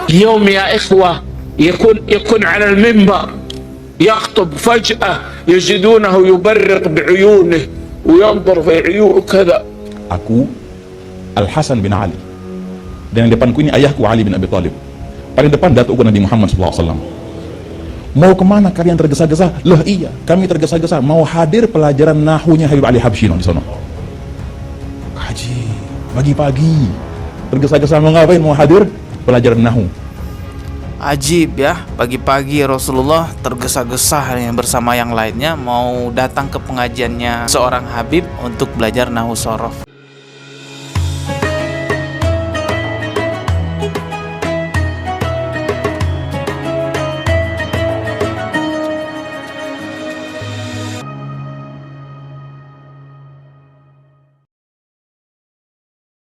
اليوم يا إخوة يكون على المنبر يخطب فجأة يجدونه يبرق بعيونه وينظر في عيونه كذا. Aku Al-Hasan bin Ali, dan yang depanku ini ayahku Ali bin Abi Thalib. Paling depan datuk Nabi Muhammad SAW. Mau kemana kalian tergesa-gesa? Loh iya, kami tergesa-gesa mau hadir pelajaran nahunya Habib Ali Habsyi di sana. Haji, pagi-pagi tergesa-gesa mau ngapain? Mau hadir pelajaran nahu. Ajib ya, pagi-pagi Rasulullah tergesa-gesa bersama yang lainnya mau datang ke pengajiannya seorang Habib untuk belajar nahu sorof.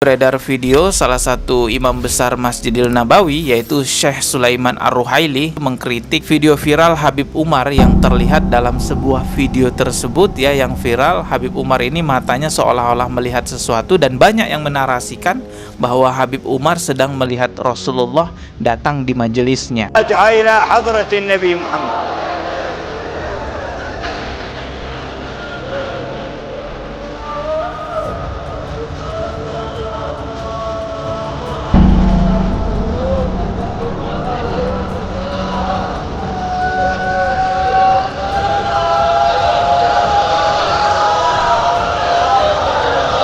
Beredar video salah satu imam besar Masjidil Nabawi yaitu Syekh Sulaiman Ar-Ruhaili mengkritik video viral Habib Umar yang terlihat dalam sebuah video tersebut ya, yang viral Habib Umar ini matanya seolah-olah melihat sesuatu dan banyak yang menarasikan bahwa Habib Umar sedang melihat Rasulullah datang di majelisnya.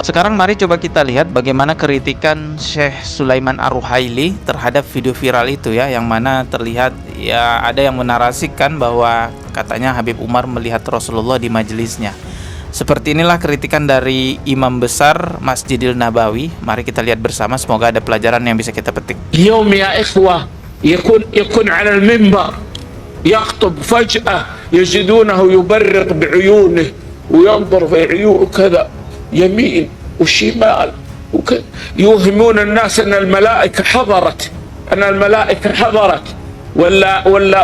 Sekarang mari coba kita lihat bagaimana kritikan Syekh Sulaiman Ar-Ruhaili terhadap video viral itu ya, yang mana terlihat ya ada yang menarasikan bahwa katanya Habib Umar melihat Rasulullah di majelisnya. Seperti inilah kritikan dari imam besar Masjidil Nabawi. Mari kita lihat bersama, semoga ada pelajaran yang bisa kita petik. اليوم يا إخوة يكون على المنبر يخطب فجأة يجدونه يبرق بعيونه وينظر في عيونه كذا يمين وشمال يوهمون الناس أن الملائكة حضرت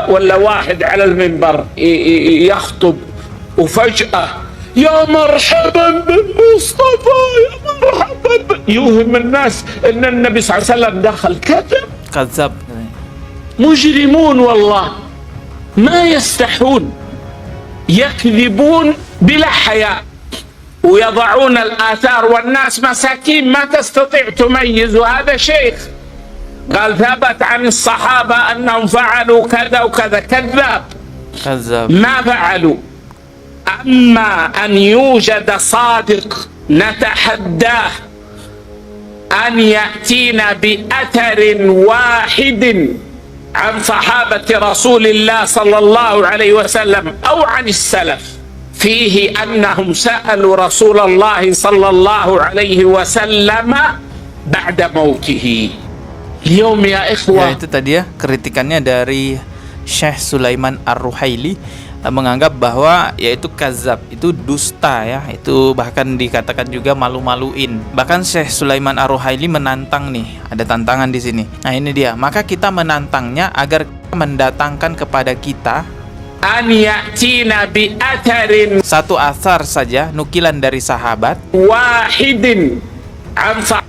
ولا واحد على المنبر يخطب وفجأة يا مرحبا بالمصطفى يا مرحبا يوهم الناس أن النبي صلى الله عليه وسلم دخل. Kadzab. مجرمون والله ما يستحون، يكذبون بلا حياء ويضعون الآثار والناس مساكين ما تستطيع تميز. وهذا شيخ قال ثبت عن الصحابة أنهم فعلوا كذا وكذا، كذاب ما فعلوا. أما أن يوجد صادق نتحداه أن يأتينا بأثر واحد عن صحابة رسول الله صلى الله عليه وسلم أو عن السلف فيه أنهم سألوا رسول الله صلى الله عليه وسلم بعد موته. اليوم يا إخوة. Ya, itu tadi ya kritikannya dari Syekh Sulaiman Ar-Ruhaili, menganggap bahwa yaitu kazab, itu dusta ya, itu bahkan dikatakan juga malu-maluin. Bahkan Syekh Sulaiman Ar-Ruhaili menantang nih, ada tantangan di sini. Nah ini dia, maka kita menantangnya agar mendatangkan kepada kita an ya'tina bi atharin, satu athar saja, nukilan dari sahabat wahidin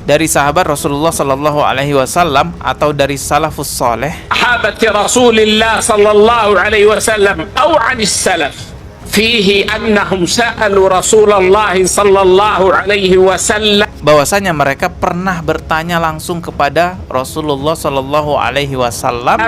dari sahabat Rasulullah sallallahu alaihi wasallam atau dari salafus saleh sahabat Rasulullah sallallahu alaihi wasallam atau anis salaf fihi annahum sa'alu Rasulullah sallallahu alaihi wasallam, bahwasanya mereka pernah bertanya langsung kepada Rasulullah sallallahu alaihi wasallam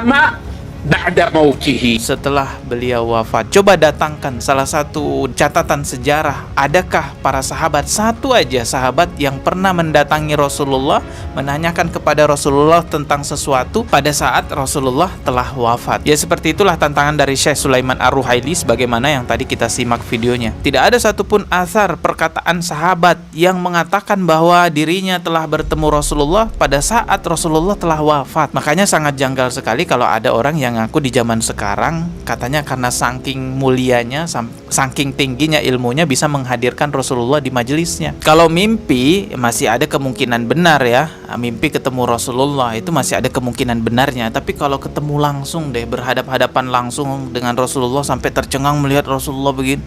ba'da mautihi, setelah beliau wafat. Coba datangkan salah satu catatan sejarah, adakah para sahabat, satu aja sahabat yang pernah mendatangi Rasulullah, menanyakan kepada Rasulullah tentang sesuatu pada saat Rasulullah telah wafat. Ya seperti itulah tantangan dari Syekh Sulaiman Ar-Ruhaili sebagaimana yang tadi kita simak videonya. Tidak ada satupun athar perkataan sahabat yang mengatakan bahwa dirinya telah bertemu Rasulullah pada saat Rasulullah telah wafat. Makanya sangat janggal sekali kalau ada orang yang ngaku di zaman sekarang katanya karena saking mulianya, saking tingginya ilmunya bisa menghadirkan Rasulullah di majelisnya. Kalau mimpi masih ada kemungkinan benar ya, mimpi ketemu Rasulullah itu masih ada kemungkinan benarnya. Tapi kalau ketemu langsung deh, berhadap-hadapan langsung dengan Rasulullah sampai tercengang melihat Rasulullah begini,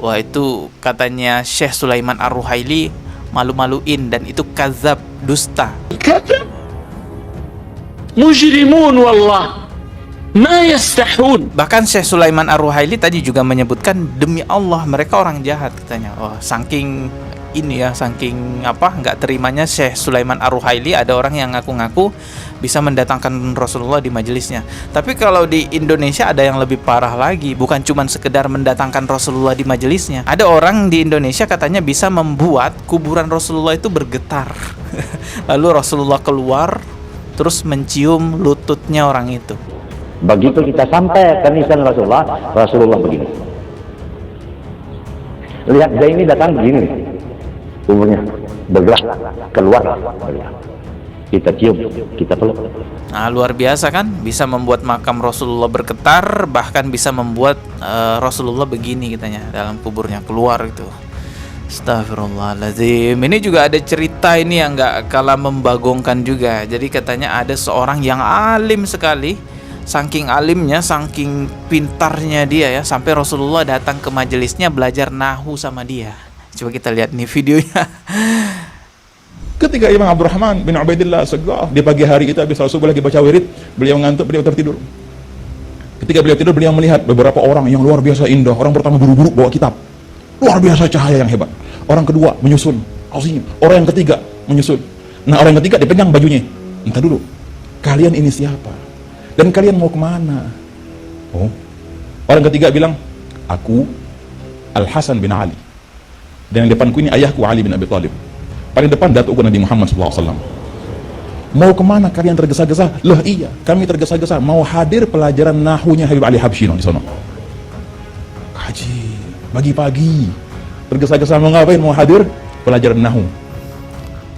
wah itu katanya Syekh Sulaiman Ar-Ruhaili malu-maluin dan itu kazab, dusta. مجرمون والله ما يستحون. Bahkan Syekh Sulaiman Ar-Ruhaili tadi juga menyebutkan, demi Allah mereka orang jahat katanya. Oh, saking ini ya, saking nggak terimanya Syekh Sulaiman Ar-Ruhaili, ada orang yang ngaku-ngaku bisa mendatangkan Rasulullah di majelisnya. Tapi kalau di Indonesia ada yang lebih parah lagi, bukan cuma sekedar mendatangkan Rasulullah di majelisnya. Ada orang di Indonesia katanya bisa membuat kuburan Rasulullah itu bergetar. Lalu Rasulullah keluar terus mencium lututnya orang itu. Begitu kita sampai ke nisan Rasulullah begini. Lihat Zaini datang begini, umurnya bergerak keluar. Kita cium, kita peluk. Nah, luar biasa kan, bisa membuat makam Rasulullah bergetar, bahkan bisa membuat Rasulullah begini katanya dalam kuburnya keluar gitu. Astagfirullahaladzim. Ini juga ada cerita ini yang gak kalah membagongkan juga. Jadi katanya ada seorang yang alim sekali, saking alimnya, saking pintarnya dia ya, sampai Rasulullah datang ke majelisnya belajar nahu sama dia. Coba kita lihat nih videonya. Ketika Imam Abdurrahman bin Ubaidillah As-Saggaf di pagi hari itu habis subuh lagi baca wirid, beliau ngantuk, beliau tertidur. Ketika beliau tidur, beliau melihat beberapa orang yang luar biasa indah. Orang pertama buru-buru bawa kitab, luar biasa cahaya yang hebat. Orang kedua menyusun, orang yang ketiga menyusun. Nah, orang yang ketiga dipegang bajunya. Entah dulu, kalian ini siapa? Dan kalian mau kemana? Oh, orang ketiga bilang, aku Al-Hasan bin Ali, dan yang depanku ini ayahku Ali bin Abi Thalib. Paling depan datuk Nabi Muhammad SAW. Mau kemana kalian tergesa-gesa? Loh iya, kami tergesa-gesa mau hadir pelajaran nahunya Habib Ali Habsyi di sana. Haji, pagi-pagi tergesa-gesa mau ngapain? Mau hadir pelajaran nahu.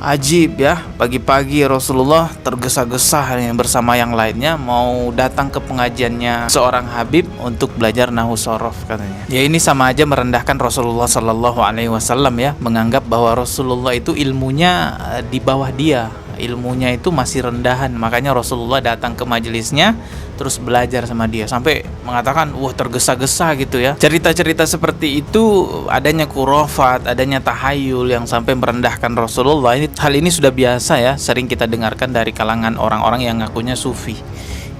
Ajib ya, pagi-pagi Rasulullah tergesa-gesa bersama yang lainnya mau datang ke pengajiannya seorang Habib untuk belajar nahu sorof katanya. Ya ini sama aja merendahkan Rasulullah Sallallahu Alaihi Wasallam ya, menganggap bahwa Rasulullah itu ilmunya di bawah dia, ilmunya itu masih rendahan. Makanya Rasulullah datang ke majelisnya terus belajar sama dia, sampai mengatakan wah tergesa-gesa gitu ya. Cerita-cerita seperti itu, adanya khurafat, adanya tahayul yang sampai merendahkan Rasulullah, hal ini sudah biasa ya, sering kita dengarkan dari kalangan orang-orang yang ngakunya sufi.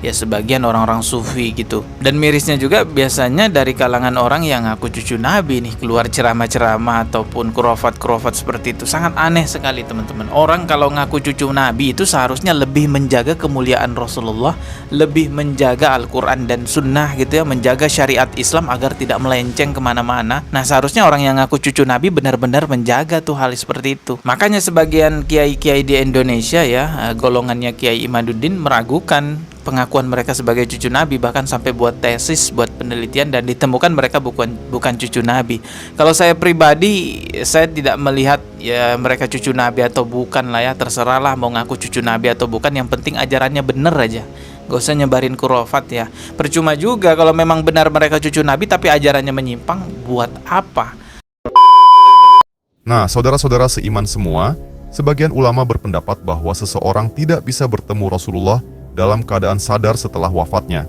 Ya sebagian orang-orang sufi gitu. Dan mirisnya juga biasanya dari kalangan orang yang ngaku cucu Nabi nih, keluar ceramah-ceramah ataupun khurafat-khurafat seperti itu. Sangat aneh sekali teman-teman. Orang kalau ngaku cucu Nabi itu seharusnya lebih menjaga kemuliaan Rasulullah, lebih menjaga Al-Quran dan Sunnah gitu ya, menjaga syariat Islam agar tidak melenceng kemana-mana. Nah seharusnya orang yang ngaku cucu Nabi benar-benar menjaga tuh hal seperti itu. Makanya sebagian kiai-kiai di Indonesia ya, golongannya Kiai Imaduddin meragukan pengakuan mereka sebagai cucu Nabi, bahkan sampai buat tesis, buat penelitian, dan ditemukan mereka bukan cucu Nabi. Kalau saya pribadi, saya tidak melihat ya mereka cucu Nabi atau bukan lah ya, terserahlah mau ngaku cucu Nabi atau bukan, yang penting ajarannya bener aja. Gak usah nyebarin khurafat ya. Percuma juga kalau memang benar mereka cucu Nabi tapi ajarannya menyimpang, buat apa? Nah, saudara-saudara seiman semua, sebagian ulama berpendapat bahwa seseorang tidak bisa bertemu Rasulullah dalam keadaan sadar setelah wafatnya,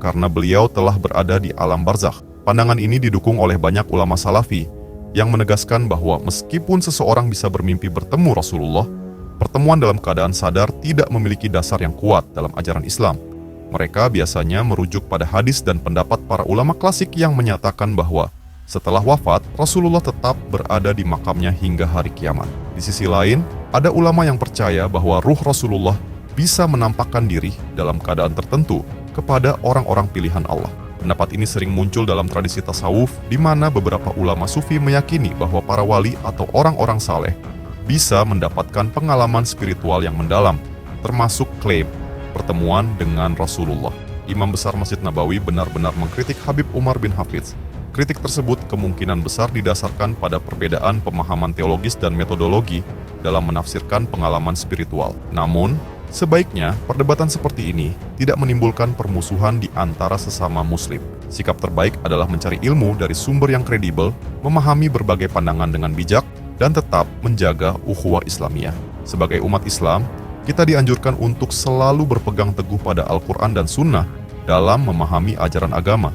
karena beliau telah berada di alam barzakh. Pandangan ini didukung oleh banyak ulama salafi yang menegaskan bahwa meskipun seseorang bisa bermimpi bertemu Rasulullah, pertemuan dalam keadaan sadar tidak memiliki dasar yang kuat dalam ajaran Islam. Mereka biasanya merujuk pada hadis dan pendapat para ulama klasik yang menyatakan bahwa setelah wafat, Rasulullah tetap berada di makamnya hingga hari kiamat. Di sisi lain, ada ulama yang percaya bahwa ruh Rasulullah bisa menampakkan diri dalam keadaan tertentu kepada orang-orang pilihan Allah. Pendapat ini sering muncul dalam tradisi tasawuf, di mana beberapa ulama sufi meyakini bahwa para wali atau orang-orang saleh bisa mendapatkan pengalaman spiritual yang mendalam, termasuk klaim pertemuan dengan Rasulullah. Imam besar Masjid Nabawi benar-benar mengkritik Habib Umar bin Hafidz. Kritik tersebut kemungkinan besar didasarkan pada perbedaan pemahaman teologis dan metodologi dalam menafsirkan pengalaman spiritual. Namun, sebaiknya perdebatan seperti ini tidak menimbulkan permusuhan di antara sesama muslim. Sikap terbaik adalah mencari ilmu dari sumber yang kredibel, memahami berbagai pandangan dengan bijak, dan tetap menjaga ukhuwah Islamiyah. Sebagai umat Islam, kita dianjurkan untuk selalu berpegang teguh pada Al-Quran dan Sunnah dalam memahami ajaran agama.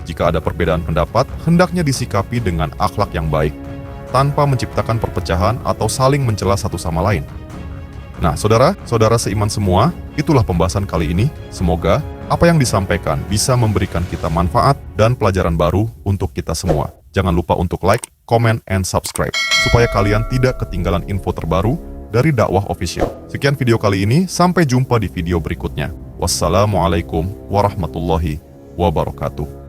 Jika ada perbedaan pendapat, hendaknya disikapi dengan akhlak yang baik, tanpa menciptakan perpecahan atau saling mencela satu sama lain. Nah, saudara-saudara seiman semua, itulah pembahasan kali ini. Semoga apa yang disampaikan bisa memberikan kita manfaat dan pelajaran baru untuk kita semua. Jangan lupa untuk like, comment, and subscribe, supaya kalian tidak ketinggalan info terbaru dari Dakwah Official. Sekian video kali ini, sampai jumpa di video berikutnya. Wassalamualaikum warahmatullahi wabarakatuh.